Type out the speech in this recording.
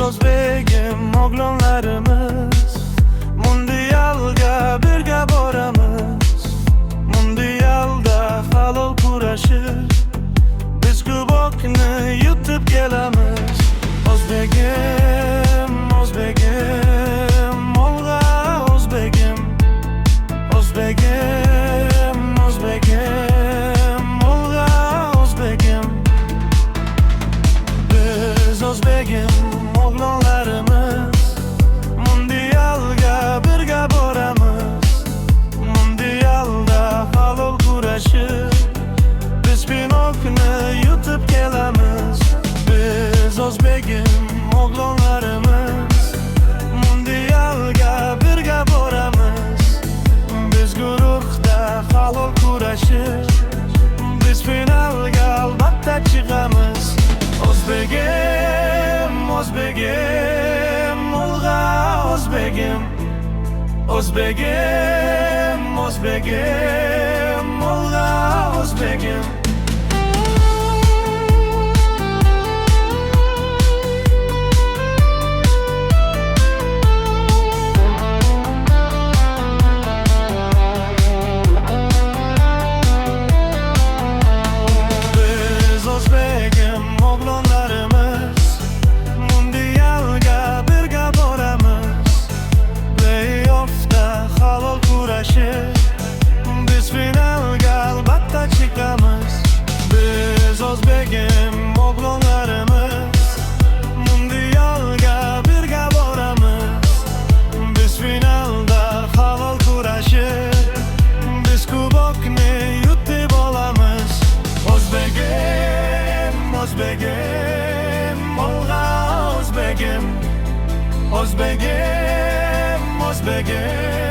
o'zbegim o'g'lonlarimiz mundialga birga boramiz. Mundialda halol kurashib biz kubokni yutib kelamiz. O'zbegim, o'zbegim, olg'a o'zbegim. O'zbegim, o'zbegim, olg'a o'zbegim. Biz o'zbegim o'g'lonlarimiz mundialga birga boramiz. Mundialda halol kurashib biz pinokni yutib kelamiz. Biz o'zbegim o'g'lonlarimiz mundialga birga boramiz. Biz guruhda halol kurashib biz finalga albatta chiqamiz. O'zbegim, o'zbegim, olg'a o'zbegim. O'zbegim, o'zbegim, olg'a o'zbegim. Biz finalga albatta chiqamiz. Biz o'zbegim o'g'lonlarimiz mundialga birga boramiz. Biz finalda halol kurashib biz kubokni yutib olamiz. O'zbegim, o'zbegim, olg'a o'zbegim. O'zbegim, o'zbegim,